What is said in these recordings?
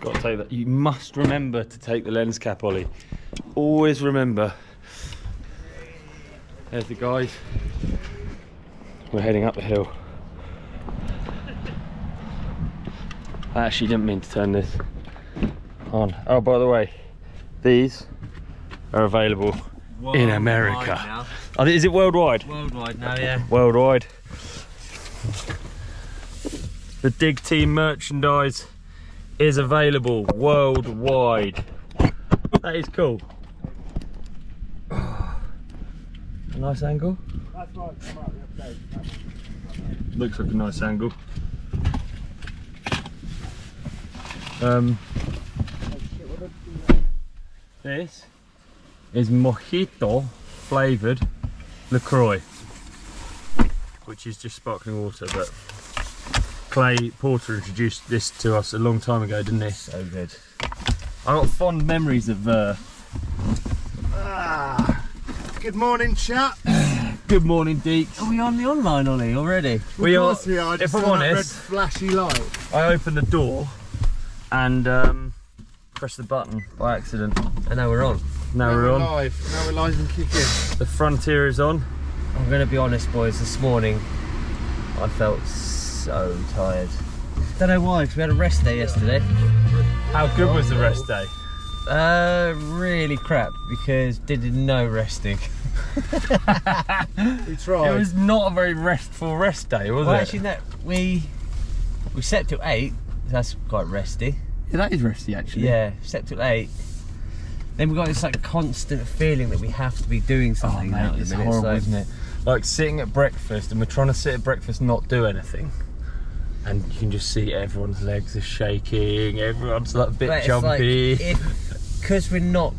Got to take that. You must remember to take the lens cap, Ollie. Always remember. There's the guys. We're heading up the hill. I actually didn't mean to turn this on. Oh, by the way, these are available in America. Oh, is it worldwide? Worldwide now, yeah. Worldwide. The Dig Team merchandise is available worldwide. That is cool. A nice angle. That's right, come out the other day. Looks like a nice angle. This is mojito flavoured LaCroix, which is just sparkling water, but Clay Porter introduced this to us a long time ago, didn't he? So good. I got fond memories of Good morning, chat. Good morning, Deeks. Are we on the online, Ollie, already? We are. We are. If I'm honest, red flashy light. I opened the door and pressed the button by accident. And now we're on. Now we're on. Live. Now we're live and kicking. The Frontier is on. I'm going to be honest, boys, this morning I felt so tired. Don't know why, because we had a rest day yesterday. How good was the rest day? Really crap, because did no resting. We tried. It was not a very restful rest day, was it? Actually, no, we slept till 8. That's quite resty. Yeah, that is resty, actually. Yeah, slept till 8. Then we got this like constant feeling that we have to be doing something. Oh, mate, it's horrible, isn't it? Like sitting at breakfast, and we're trying to sit at breakfast, not do anything, and you can just see everyone's legs are shaking. Everyone's like a bit jumpy. Because we're not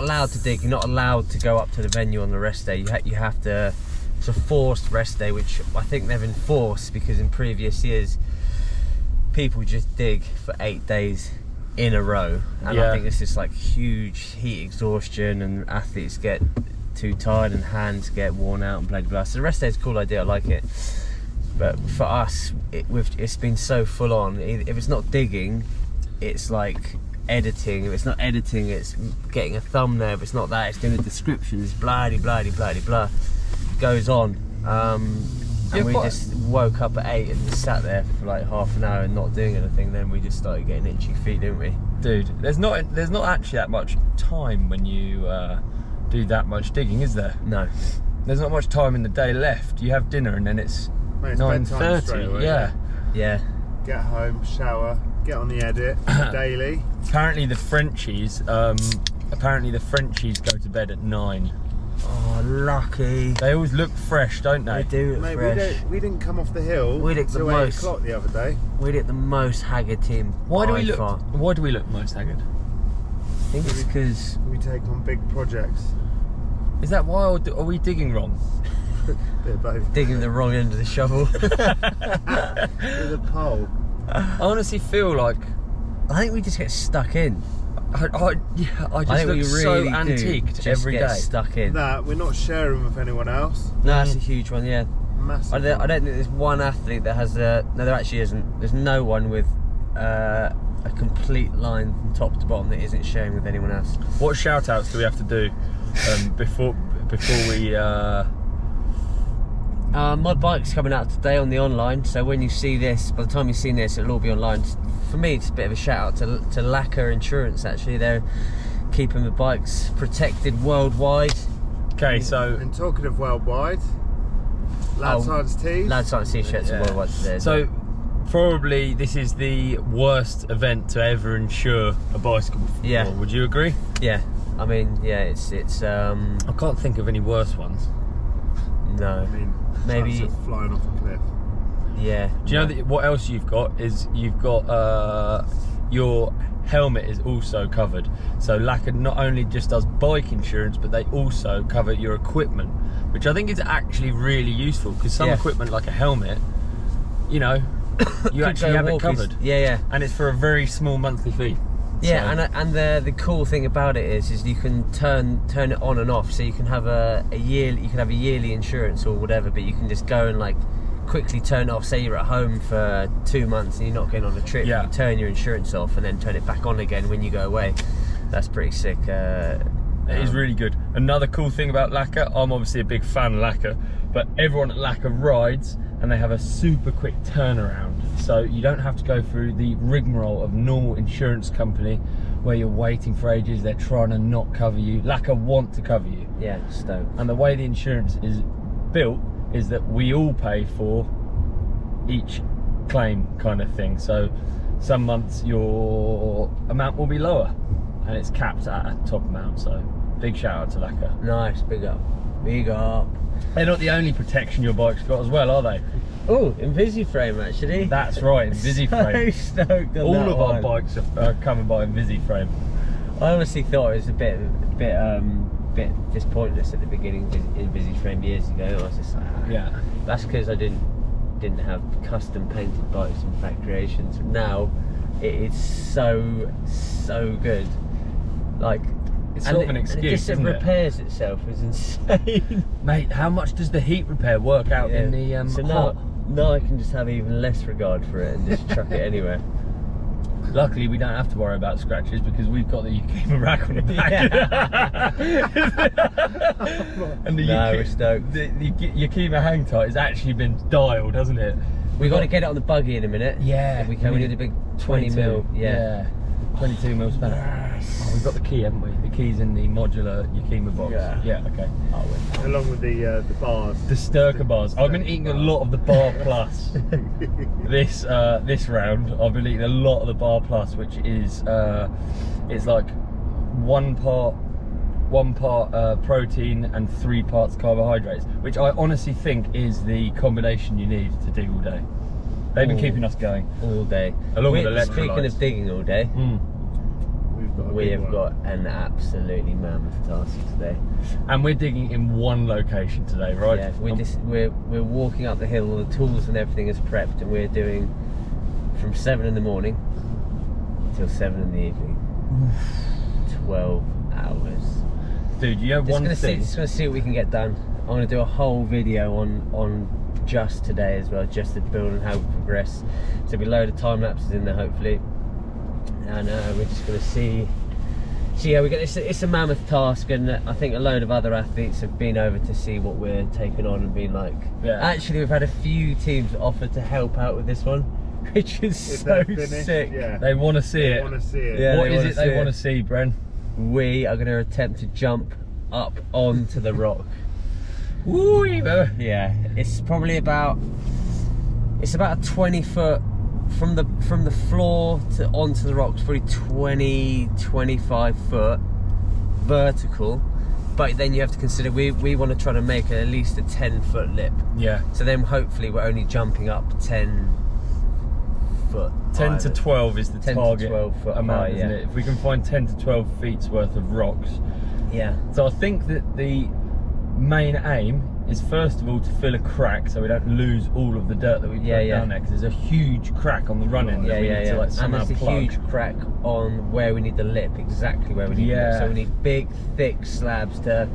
allowed to dig. You're not allowed to go up to the venue on the rest day. You have to. It's a forced rest day, which I think they've enforced because in previous years people just dig for 8 days in a row, and Yeah. I think it's just like huge heat exhaustion, and athletes get too tired and hands get worn out and blah blah blah. So the rest day is a cool idea. I like it, but for us, it's been so full on. If it's not digging, it's like editing. If it's not editing, it's getting a thumbnail. If it's not that, it's doing the descriptions. Blah blah blah blah blah. Goes on. And we just woke up at 8 and just sat there for like half an hour and not doing anything. Then we just started getting itchy feet, didn't we? Dude, there's not actually that much time when you do that much digging, is there? No. There's not much time in the day left. You have dinner and then it's Mate, it's bedtime straight 9:30. away, Yeah. Yeah. Get home, shower, get on the edit daily. Apparently the Frenchies go to bed at 9. Oh, lucky. They always look fresh, don't they? They do look Mate, fresh. we didn't come off the hill We looked the till 8 most- o'clock the other day. We did the most haggard team. Why do we by look? far. Why do we look most haggard? I think it's because We take on big projects. Is that why, or are we digging wrong? Bit of both. digging the wrong end of the shovel. With a pole. I honestly feel like I think we just get stuck in. I just think look we so really antiqued just every get day. stuck in. That we're not sharing with anyone else. No, that's a huge one. Yeah. Massive. I don't think there's one athlete that has a. No, there actually isn't. There's no one with a complete line from top to bottom that isn't sharing with anyone else. What shout outs do we have to do before we? My bike's coming out today on the online, so when you see this, by the time you've seen this, it'll all be online. For me, it's a bit of a shout out to Lacquer Insurance. Actually, they're keeping the bikes protected worldwide. Okay, so And talking of worldwide, Lads Science Tees. Lads Science T-shirts are worldwide today. So probably this is the worst event to ever insure a bicycle before. Yeah. Would you agree? yeah, I mean, yeah, it's I can't think of any worse ones. no, I mean, maybe chance of flying off a cliff. yeah. Do you know that what else you've got is you've got your helmet is also covered. So Lacquer not only just does bike insurance, but they also cover your equipment, which I think is actually really useful because some equipment like a helmet, you know, you actually have it covered. Yeah, yeah. And it's for a very small monthly fee. Yeah, So- and the cool thing about it is you can turn it on and off. So you can have a yearly insurance or whatever, but you can just go and like quickly turn it off. Say you're at home for 2 months and you're not going on a trip, Yeah. you turn your insurance off and then turn it back on again when you go away. That's pretty sick. It is really good. Another cool thing about Lacquer, I'm obviously a big fan of Lacquer, but everyone at Lacquer rides and they have a super quick turnaround. So you don't have to go through the rigmarole of normal insurance company where you're waiting for ages, they're trying to not cover you. Lacquer want to cover you. Yeah, stoked. And the way the insurance is built is that we all pay for each claim kind of thing. So some months your amount will be lower and it's capped at a top amount. So big shout out to Lacquer. Nice, big up. Big up. They're not the only protection your bike's got as well, are they? Oh, Invisiframe actually. That's right, Invisiframe. So stoked on All that of our one. bikes are covered by Invisiframe. I honestly thought it was a bit just pointless at the beginning in Invisiframe years ago. I was just like, Yeah. That's because I didn't have custom painted bikes and factorations. Now it is so good. Like It's sort of an excuse, and it just isn't it? repairs itself is insane. Mate, how much does the heat repair work out in the so hot? now I can just have even less regard for it and just chuck it anywhere. Luckily, we don't have to worry about scratches because we've got the Yakima rack on the back. And the we're stoked. the Yakima hang tight has actually been dialed, hasn't it? We've got to get it on the buggy in a minute. Yeah. If we can. We need a big 20 mil. Yeah. 22 mil spanner. Yes. Oh, we've got the key, haven't we? The key's in the modular Yakima box. Yeah. Okay. Along with the bars. The Sturker bars. I've been eating a lot of the Bar Plus this round. I've been eating a lot of the Bar Plus, which is it's like one part protein and 3 parts carbohydrates, which I honestly think is the combination you need to dig all day. They've been keeping us going all day. Along with electrolytes. Speaking of digging all day, we have got an absolutely mammoth task today. And we're digging in one location today, right? Yeah, we're walking up the hill. All the tools and everything is prepped, and we're doing from 7 in the morning till 7 in the evening. 12 hours. Dude, you have one thing. Just gonna see what we can get done. I'm gonna do a whole video on just today as well, just to build and how we progress. So there'll be a load of time lapses in there hopefully, and we're just gonna see how we get this. It's a mammoth task, and I think a load of other athletes have been over to see what we're taking on and been like, actually we've had a few teams offer to help out with this one, which is so sick. Yeah. They want to see it. They want to see it. Yeah, What is it they want to see, Bren? We are going to attempt to jump up onto the rock. Woo! Yeah, it's probably about a 20 foot from the floor to onto the rocks, probably 20-25 foot vertical. But then you have to consider we want to try to make at least a 10-foot lip. Yeah. So then hopefully we're only jumping up 10 foot. 10 to 12 is the 10 to target 12 foot amount, high, isn't yeah. it? If we can find 10 to 12 feet's worth of rocks. Yeah. So I think that the main aim is first of all to fill a crack so we don't lose all of the dirt that we put down there, because there's a huge crack on the run end that we need to like somehow and there's plug. a huge crack on where we need the lip, exactly where we need the lip. So we need big thick slabs to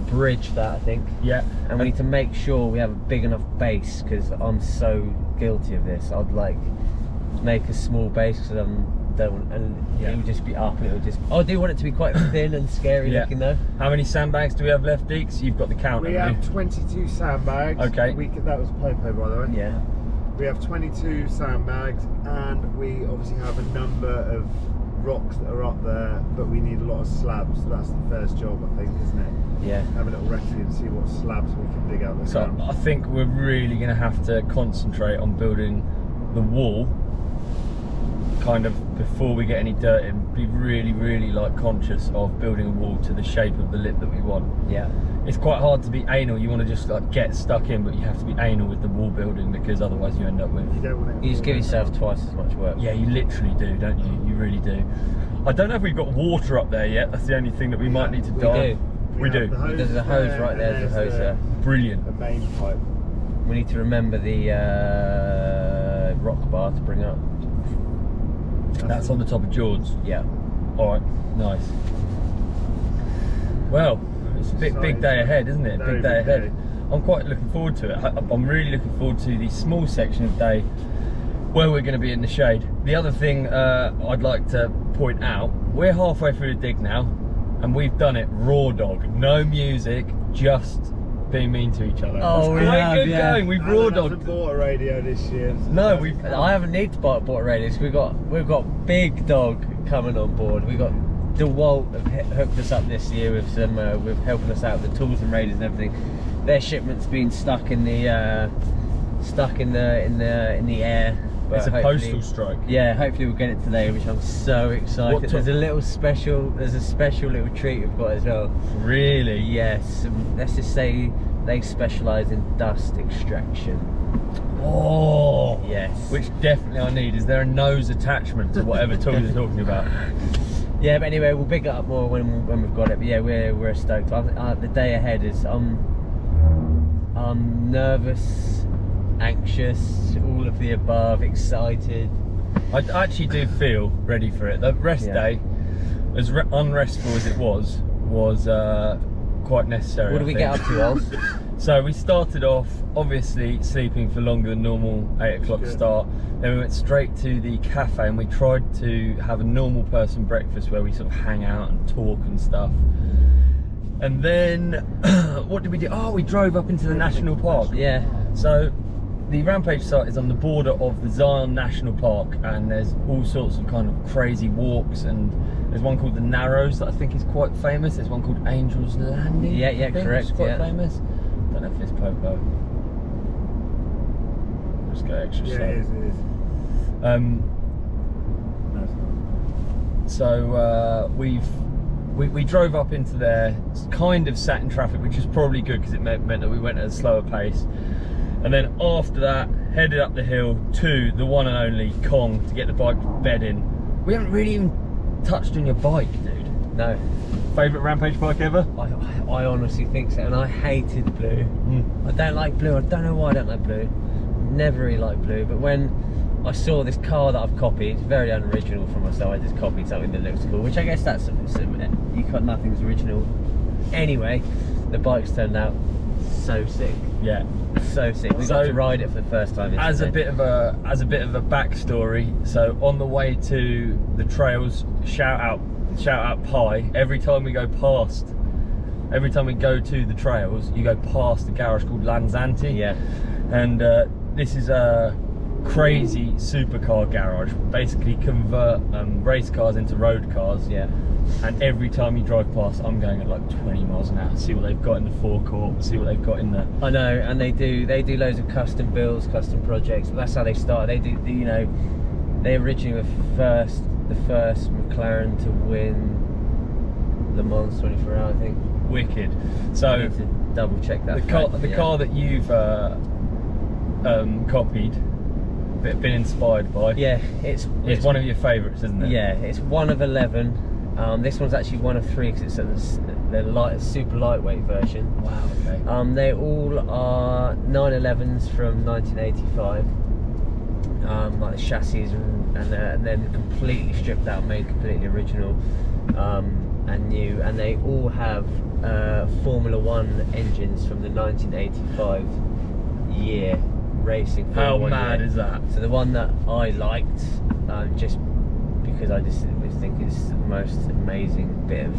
bridge that, I think. Yeah. And we need to make sure we have a big enough base, because I'm so guilty of this. I'd like make a small base because it would just be up, and it would just. I do want it to be quite thin and scary looking though. How many sandbags do we have left, Deeks? You've got the count. We have 22 sandbags. Okay. That was Popo, by the way. Yeah. We have 22 sandbags, and we obviously have a number of rocks that are up there, but we need a lot of slabs. So that's the first job, I think, isn't it? Yeah. Have a little recce and see what slabs we can dig out the So ground. I think we're really going to have to concentrate on building the wall kind of before we get any dirt in. Be really like conscious of building a wall to the shape of the lip that we want. Yeah. It's quite hard to be anal. You want to just like get stuck in, but you have to be anal with the wall building, because otherwise you end up with. You don't want it. You just give yourself twice as much work. Yeah, you literally do, don't you? You really do. I don't know if we've got water up there yet. That's the only thing that we might need to dive. We do. There's a hose right there. There's a hose there. Brilliant. The main pipe. We need to remember the rock bar to bring up. That's on the top of George. Yeah. Alright, nice. Well, it's a big day ahead, isn't it? Very Big day big ahead. day. I'm quite looking forward to it. I'm really looking forward to the small section of day where we're going to be in the shade. The other thing I'd like to point out, we're halfway through the dig now, and we've done it raw dog, no music, just being mean to each other. Oh, we have, good yeah. going. We've raw dogged. Bought a radio this year. No, I haven't need to buy a radio. We've got Big Dog coming on board. We got DeWalt have hooked us up this year with some with helping us out with the tools and radios and everything. Their shipment's been stuck in the air. But it's a postal strike. Yeah, hopefully we'll get it today, which I'm so excited. There's a special little treat we've got as well. Really? Yes. Let's just say they specialise in dust extraction. Oh. Yes. Which definitely I need. Is there a nose attachment to whatever tool you're talking about? Yeah, but anyway, we'll big it up more when we've got it. But yeah, we're stoked. The day ahead is I'm nervous, anxious, all of the above, excited. I actually do feel ready for it. The rest day, as unrestful as it was quite necessary. What did we get up to, Oz? So we started off obviously sleeping for longer than normal, 8 o'clock start. Then we went straight to the cafe and we tried to have a normal person breakfast where we sort of hang out and talk and stuff. And then what did we do? Oh, we drove up into the national park. Yeah. So the Rampage site is on the border of the Zion National Park, and there's all sorts of kind of crazy walks, and there's one called the Narrows that I think is quite famous. There's one called Angel's Landing. Yeah, yeah, correct. It's quite famous. Don't know if it's Popo. Let's go extra slow. Yeah, it is. No, it's not. So we drove up into there, kind of sat in traffic, which is probably good because it meant that we went at a slower pace. And then after that, headed up the hill to the one and only Kong to get the bike bed in. We haven't really even touched on your bike, dude. No. Favourite Rampage bike ever? I honestly think so, and I hated blue. I don't like blue. I don't know why I don't like blue. Never really liked blue, but when I saw this car that I've copied, very unoriginal from myself, I just copied something that looks cool, which I guess that's nothing's original. Anyway, the bike's turned out so sick. Yeah. So sick. We got to ride it for the first time yesterday. As a bit of a backstory, so on the way to the trails, shout out Pi. Every time we go to the trails, you go past a garage called Lanzanti. Yeah. And this is a crazy supercar garage. Basically convert race cars into road cars. Yeah. And every time you drive past, I'm going at like 20 miles an hour. See what they've got in the forecourt. See what they've got in the. I know, and they do loads of custom builds, custom projects. But that's how they start. They do, you know, they originally were the first McLaren to win Le Mans 24 hour, I think. Wicked. So I need to double check that. The car that you've copied, been inspired by. Yeah, it's one of your favourites, isn't it? Yeah, it's one of 11. This one's actually one of 3 because it's the super lightweight version. Wow. Okay. They all are 911s from 1985. Like the chassis and then completely stripped out, made completely original and new. And they all have Formula 1 engines from the 1985 year racing. How mad is that? So the one that I liked, just because I just think it's the most amazing bit of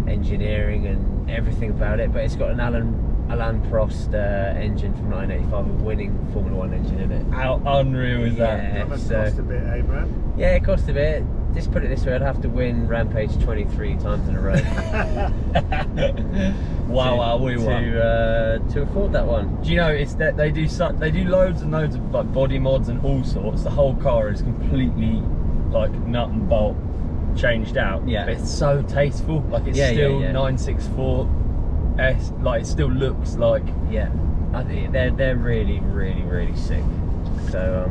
engineering and everything about it, but it's got an Alain Prost engine from 1985, a winning Formula 1 engine in it. How unreal is that? That must cost a bit, eh, Brad? Yeah, it cost a bit. Just put it this way, I'd have to win Rampage 23 times in a row. To afford that one. Do you know it's that they do loads and loads of like body mods and all sorts. The whole car is completely like nut and bolt changed out. Yeah. But it's so tasteful. Like it's still 964 S. Like it still looks like. Yeah. I think they're really, really, really sick. So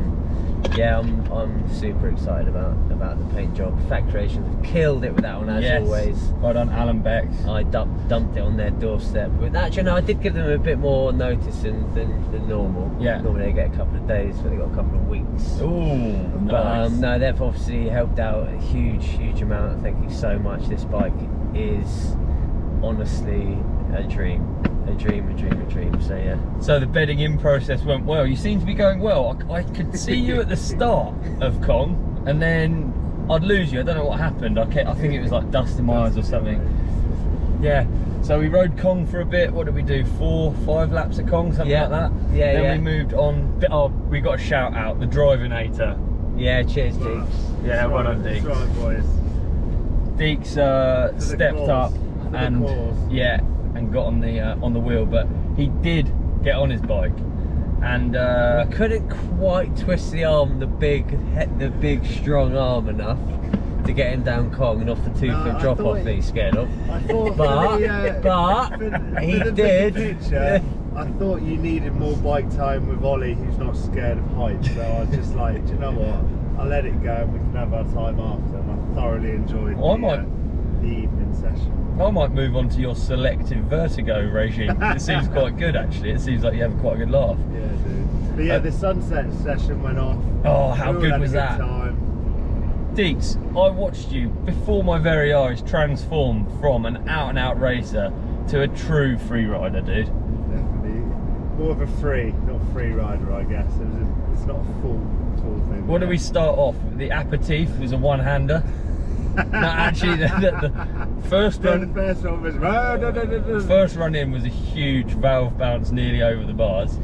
yeah, I'm super excited about the paint job. Fat Creations have killed it with that one as always. Well done, Alan Becks. I dumped it on their doorstep. With that, you know, I did give them a bit more notice than normal. Yeah. Normally they get a couple of days, but they got a couple of weeks. Ooh, nice. But no, they've obviously helped out a huge amount. Thank you so much. This bike is honestly a dream. So yeah. So the bedding in process went well. You seem to be going well. I could see you at the start of Kong, and then I'd lose you. I don't know what happened. I think it was like dust in my eyes or something. Yeah. So we rode Kong for a bit. What did we do? 4, 5 laps at Kong, something like that. Yeah, then we moved on. Oh, we got a shout out. The Drivinator. Yeah, cheers, Deeks. Yeah, well done, Deeks. That's right, boys. Deeks stepped up and and got on the wheel, but he did get on his bike, and we couldn't quite twist the arm, the big strong arm enough to get him down Kong and off the 2-foot drop off that he's scared of. I thought but he did. Picture, I thought you needed more bike time with Olly, who's not scared of heights. So I was just like, do you know what? I'll let it go and we can have our time after. And I thoroughly enjoyed the evening session. I might move on to your selective vertigo regime. It seems quite good, actually. It seems like you have quite a good laugh. Yeah, dude. But yeah, the sunset session went off. Oh, how good was that? Deeks, I watched you before my very eyes transform from an out-and-out racer to a true free rider, dude. Definitely. More of a not free rider, I guess. It's not a full thing. What did we start off? The aperitif was a one-hander. No, actually, the first run. The first one was. First run in was a huge valve bounce nearly over the bars.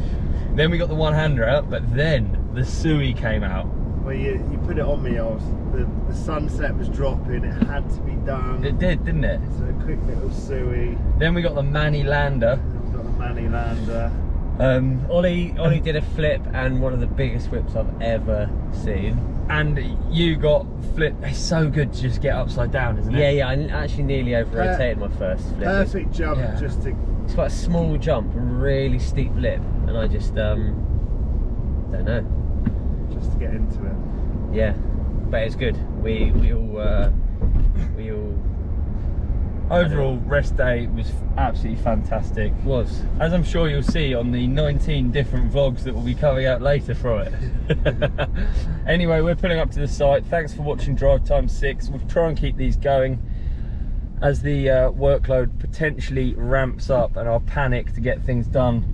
Then we got the one-hander out, but then the Sui came out. Well, you put it on me. The sunset was dropping. It had to be done. It did, didn't it? So a quick little Sui. Then we got the Manny Lander. We got the Manny Lander. Ollie did a flip, and one of the biggest flips I've ever seen. And you got flip. It's so good to just get upside down, isn't it? Yeah, I actually nearly over-rotated my first flip. Perfect jump, just to. It's quite a small jump, a really steep lip, and I just don't know. Just to get into it. Yeah, but it's good. We all. Overall, rest day was absolutely fantastic. Was. As I'm sure you'll see on the 19 different vlogs that will be coming out later from it. Anyway, we're pulling up to the site. Thanks for watching Drivetime 6. We'll try and keep these going as the workload potentially ramps up and our panic to get things done.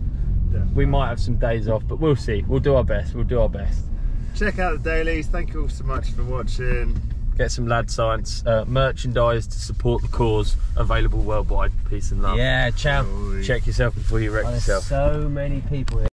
Definitely. We might have some days off, but we'll see. We'll do our best. Check out the dailies. Thank you all so much for watching. Get some Lad Science merchandise to support the cause, available worldwide. Peace and love. Yeah, ciao. Check yourself before you wreck yourself. So many people here.